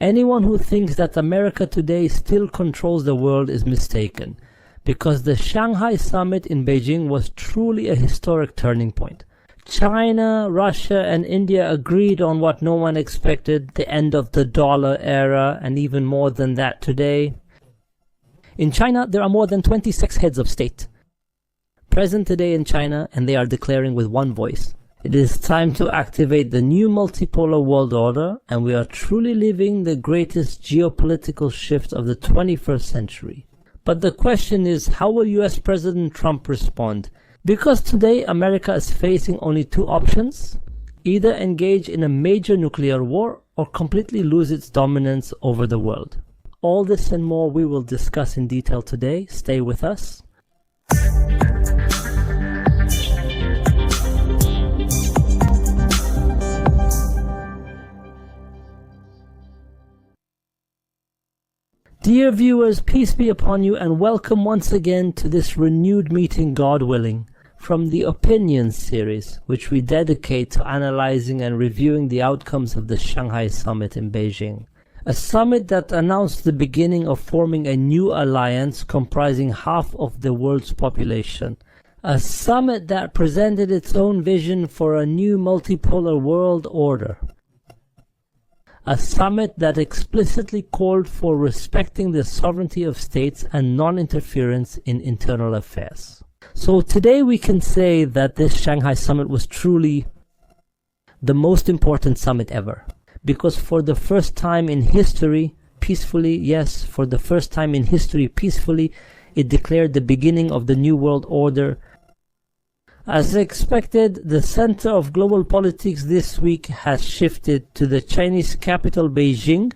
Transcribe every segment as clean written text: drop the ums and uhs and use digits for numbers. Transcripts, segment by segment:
Anyone who thinks that America today still controls the world is mistaken, because the Shanghai summit in Beijing was truly a historic turning point. China, Russia, and India agreed on what no one expected, the end of the dollar era, and even more than that today. In China, there are more than 26 heads of state present today in China, and they are declaring with one voice, it is time to activate the new multipolar world order, and we are truly living the greatest geopolitical shift of the 21st century. But the question is, how will US President Trump respond? Because today America is facing only two options: either engage in a major nuclear war or completely lose its dominance over the world. All this and more we will discuss in detail today. Stay with us. Dear viewers, peace be upon you, and welcome once again to this renewed meeting, God willing, from the Opinions series, which we dedicate to analyzing and reviewing the outcomes of the Shanghai summit in Beijing. A summit that announced the beginning of forming a new alliance comprising half of the world's population. A summit that presented its own vision for a new multipolar world order. A summit that explicitly called for respecting the sovereignty of states and non-interference in internal affairs. So today we can say that this Shanghai summit was truly the most important summit ever. Because for the first time in history, peacefully, yes, for the first time in history, peacefully, it declared the beginning of the new world order. As expected, the center of global politics this week has shifted to the Chinese capital, Beijing.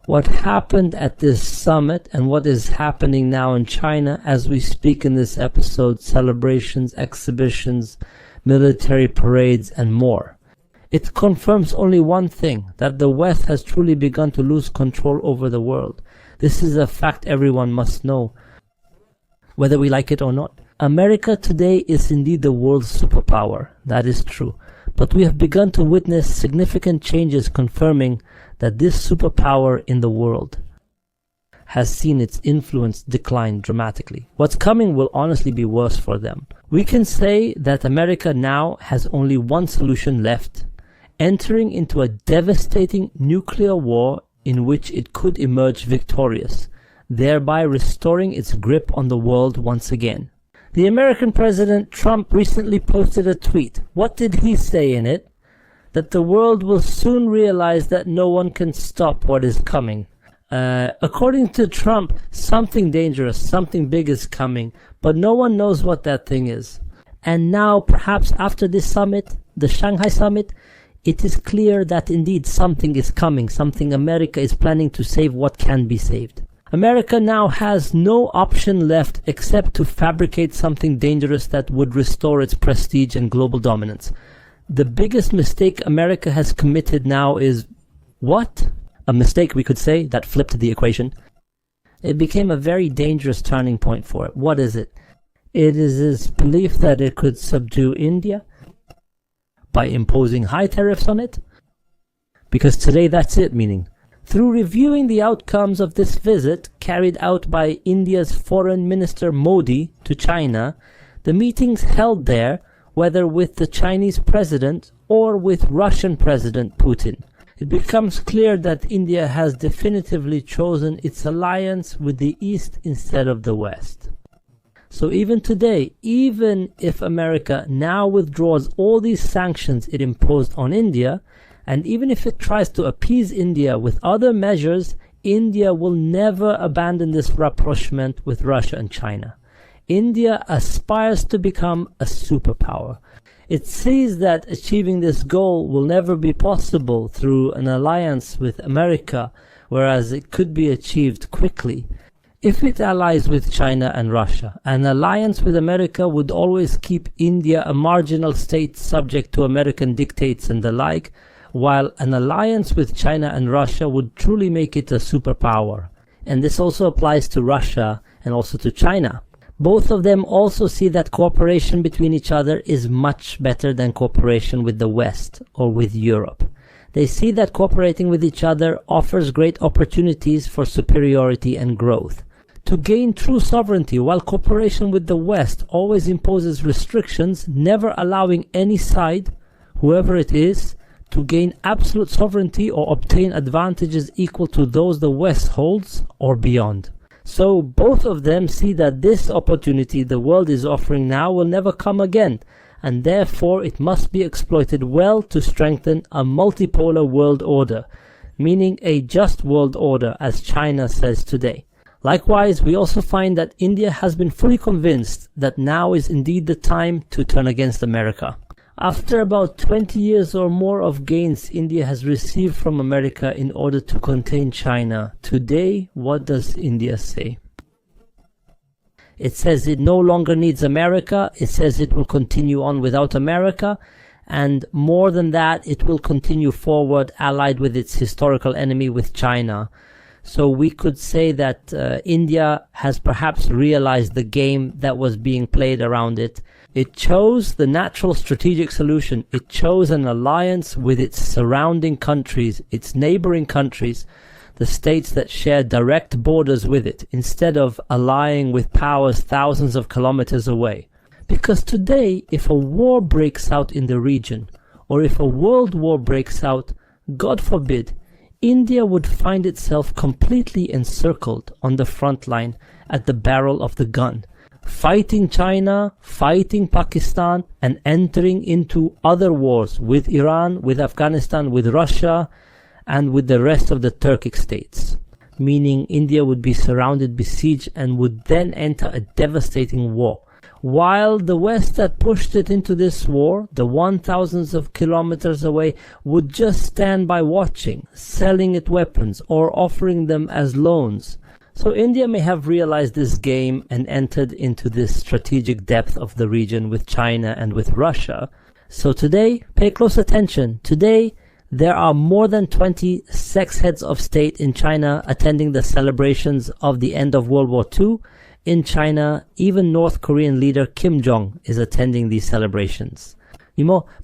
What happened at this summit and what is happening now in China as we speak in this episode, celebrations, exhibitions, military parades, and more. It confirms only one thing, that the West has truly begun to lose control over the world. This is a fact everyone must know, whether we like it or not. America today is indeed the world's superpower, that is true. But we have begun to witness significant changes confirming that this superpower in the world has seen its influence decline dramatically. What's coming will honestly be worse for them. We can say that America now has only one solution left: entering into a devastating nuclear war in which it could emerge victorious, thereby restoring its grip on the world once again. The American President Trump recently posted a tweet. What did he say in it? That the world will soon realize that no one can stop what is coming. According to Trump, something dangerous, something big is coming, but no one knows what that thing is. And now, perhaps after this summit, the Shanghai summit, it is clear that indeed something is coming, something America is planning to save what can be saved. America now has no option left except to fabricate something dangerous that would restore its prestige and global dominance. The biggest mistake America has committed now is what? A mistake, we could say, that flipped the equation. It became a very dangerous turning point for it. What is it? It is its belief that it could subdue India by imposing high tariffs on it. Because today that's it, meaning. Through reviewing the outcomes of this visit carried out by India's Foreign Minister Modi to China, the meetings held there, whether with the Chinese president or with Russian President Putin, it becomes clear that India has definitively chosen its alliance with the East instead of the West. So even today, even if America now withdraws all these sanctions it imposed on India, and even if it tries to appease India with other measures, India will never abandon this rapprochement with Russia and China. India aspires to become a superpower. It sees that achieving this goal will never be possible through an alliance with America, whereas it could be achieved quickly. If it allies with China and Russia, an alliance with America would always keep India a marginal state subject to American dictates and the like, while an alliance with China and Russia would truly make it a superpower. And this also applies to Russia and also to China. Both of them also see that cooperation between each other is much better than cooperation with the West or with Europe. They see that cooperating with each other offers great opportunities for superiority and growth. To gain true sovereignty, while cooperation with the West always imposes restrictions, never allowing any side, whoever it is, to gain absolute sovereignty or obtain advantages equal to those the West holds or beyond. So both of them see that this opportunity the world is offering now will never come again, and therefore it must be exploited well to strengthen a multipolar world order, meaning a just world order, as China says today. Likewise, we also find that India has been fully convinced that now is indeed the time to turn against America. After about 20 years or more of gains India has received from America in order to contain China, today, what does India say? It says it no longer needs America. It says it will continue on without America. And more than that, it will continue forward allied with its historical enemy, with China. So we could say that India has perhaps realized the game that was being played around it. It chose the natural strategic solution. It chose an alliance with its surrounding countries, its neighboring countries, the states that share direct borders with it, instead of allying with powers thousands of kilometers away. Because today, if a war breaks out in the region, or if a world war breaks out, God forbid, India would find itself completely encircled on the front line at the barrel of the gun, fighting China, fighting Pakistan, and entering into other wars with Iran, with Afghanistan, with Russia, and with the rest of the Turkic states. Meaning India would be surrounded, besieged, and would then enter a devastating war. While the West that pushed it into this war, the 1,000s of kilometers away, would just stand by watching, selling it weapons or offering them as loans. So India may have realized this game and entered into this strategic depth of the region with China and with Russia. So today, pay close attention. Today, there are more than 20 sex heads of state in China attending the celebrations of the end of World War II. In China, even North Korean leader Kim Jong is attending these celebrations.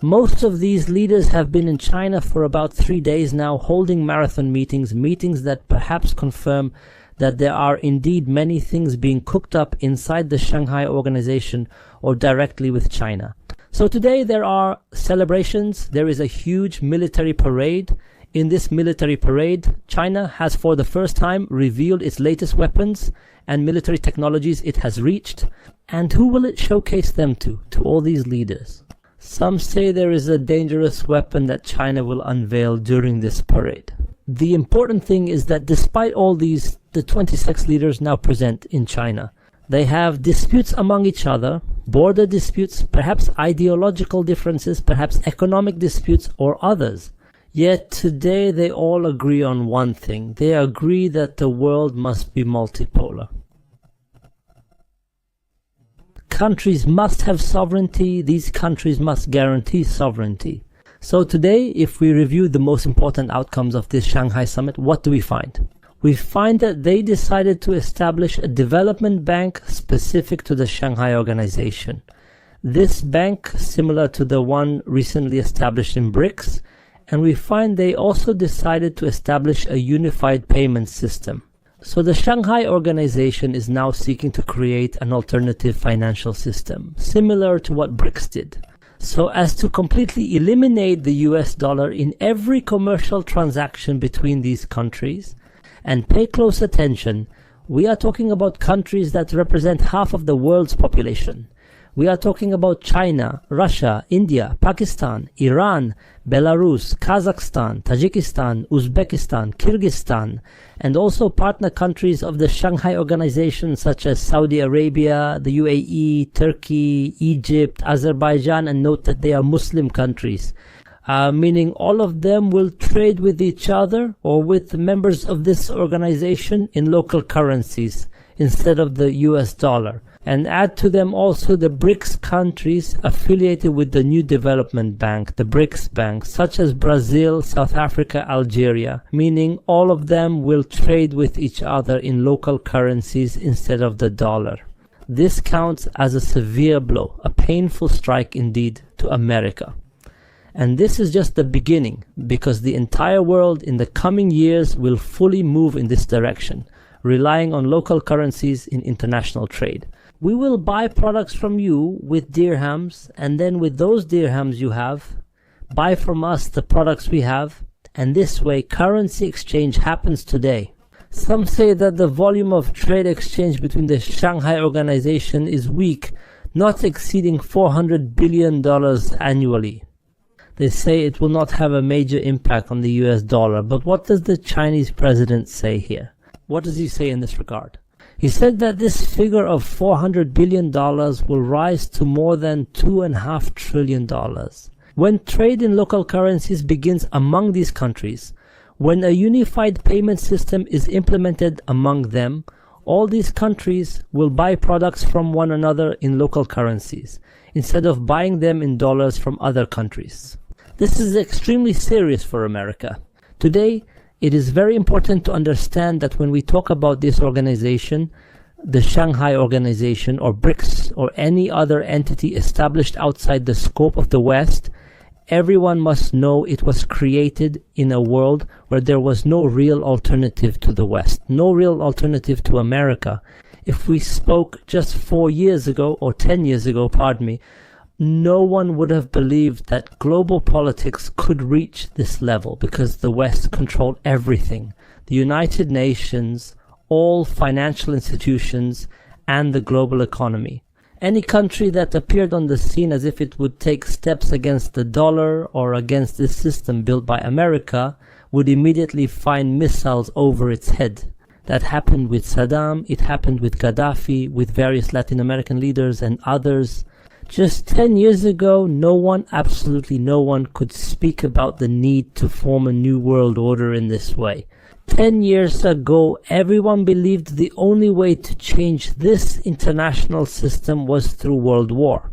Most of these leaders have been in China for about 3 days now, holding marathon meetings that perhaps confirm that there are indeed many things being cooked up inside the Shanghai organization or directly with China. So today there are celebrations. There is a huge military parade. In this military parade, China has for the first time revealed its latest weapons and military technologies it has reached. And who will it showcase them to? To all these leaders. Some say there is a dangerous weapon that China will unveil during this parade. The important thing is that despite all these, the 26 leaders now present in China, they have disputes among each other, border disputes, perhaps ideological differences, perhaps economic disputes or others. Yet today they all agree on one thing. They agree that the world must be multipolar. Countries must have sovereignty. These countries must guarantee sovereignty. So today, if we review the most important outcomes of this Shanghai summit, what do we find? We find that they decided to establish a development bank specific to the Shanghai organization. This bank, similar to the one recently established in BRICS, and we find they also decided to establish a unified payment system. So the Shanghai organization is now seeking to create an alternative financial system, similar to what BRICS did, so as to completely eliminate the US dollar in every commercial transaction between these countries. And pay close attention, we are talking about countries that represent half of the world's population. We are talking about China, Russia, India, Pakistan, Iran, Belarus, Kazakhstan, Tajikistan, Uzbekistan, Kyrgyzstan, and also partner countries of the Shanghai organization such as Saudi Arabia, the UAE, Turkey, Egypt, Azerbaijan, and note that they are Muslim countries. Meaning all of them will trade with each other or with members of this organization in local currencies instead of the US dollar. And add to them also the BRICS countries affiliated with the new development bank, the BRICS bank, such as Brazil, South Africa, Algeria, meaning all of them will trade with each other in local currencies instead of the dollar. This counts as a severe blow, a painful strike indeed to America. And this is just the beginning, because the entire world in the coming years will fully move in this direction, relying on local currencies in international trade. We will buy products from you with dirhams, and then with those dirhams you have, buy from us the products we have, and this way currency exchange happens today. Some say that the volume of trade exchange between the Shanghai organization is weak, not exceeding $400 billion annually. They say it will not have a major impact on the US dollar, but what does the Chinese president say here? What does he say in this regard? He said that this figure of $400 billion will rise to more than $2.5 trillion. When trade in local currencies begins among these countries, when a unified payment system is implemented among them, all these countries will buy products from one another in local currencies, instead of buying them in dollars from other countries. This is extremely serious for America. Today, it is very important to understand that when we talk about this organization, the Shanghai organization or BRICS or any other entity established outside the scope of the West, everyone must know it was created in a world where there was no real alternative to the West, no real alternative to America. If we spoke just 4 years ago, or 10 years ago, pardon me, no one would have believed that global politics could reach this level because the West controlled everything. The United Nations, all financial institutions, and the global economy. Any country that appeared on the scene as if it would take steps against the dollar or against this system built by America would immediately find missiles over its head. That happened with Saddam, it happened with Gaddafi, with various Latin American leaders and others. Just 10 years ago, no one, absolutely no one, could speak about the need to form a new world order in this way. 10 years ago, everyone believed the only way to change this international system was through world war.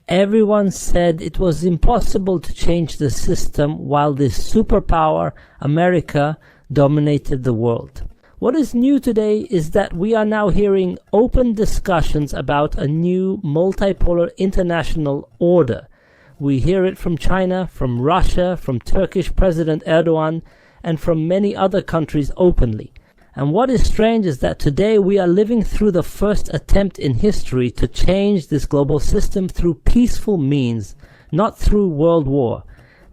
Everyone said it was impossible to change the system while this superpower, America, dominated the world. What is new today is that we are now hearing open discussions about a new multipolar international order. We hear it from China, from Russia, from Turkish President Erdogan, and from many other countries openly. And what is strange is that today we are living through the first attempt in history to change this global system through peaceful means, not through world war.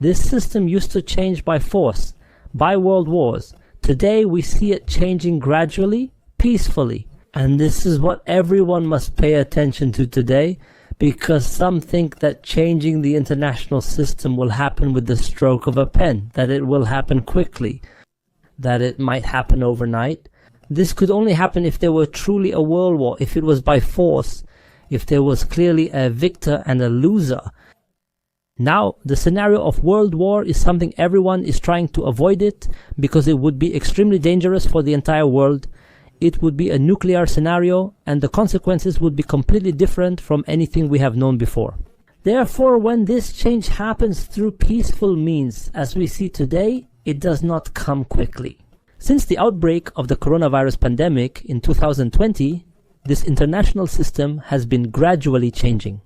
This system used to change by force, by world wars. Today we see it changing gradually, peacefully. And this is what everyone must pay attention to today, because some think that changing the international system will happen with the stroke of a pen, that it will happen quickly, that it might happen overnight. This could only happen if there were truly a world war, if it was by force, if there was clearly a victor and a loser. Now, the scenario of world war is something everyone is trying to avoid it, because it would be extremely dangerous for the entire world. It would be a nuclear scenario, and the consequences would be completely different from anything we have known before. Therefore, when this change happens through peaceful means, as we see today, it does not come quickly. Since the outbreak of the coronavirus pandemic in 2020, this international system has been gradually changing.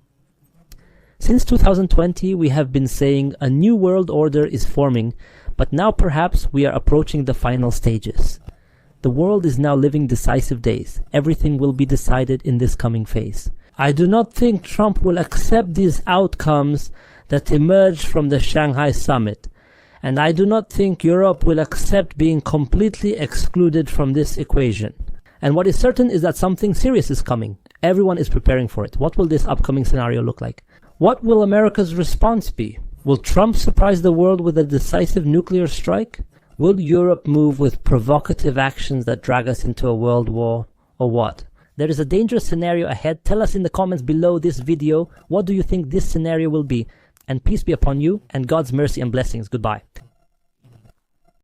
Since 2020, we have been saying a new world order is forming, but now perhaps we are approaching the final stages. The world is now living decisive days. Everything will be decided in this coming phase. I do not think Trump will accept these outcomes that emerged from the Shanghai summit. And I do not think Europe will accept being completely excluded from this equation. And what is certain is that something serious is coming. Everyone is preparing for it. What will this upcoming scenario look like? What will America's response be? Will Trump surprise the world with a decisive nuclear strike? Will Europe move with provocative actions that drag us into a world war, or what? There is a dangerous scenario ahead. Tell us in the comments below this video, what do you think this scenario will be? And peace be upon you, and God's mercy and blessings. Goodbye.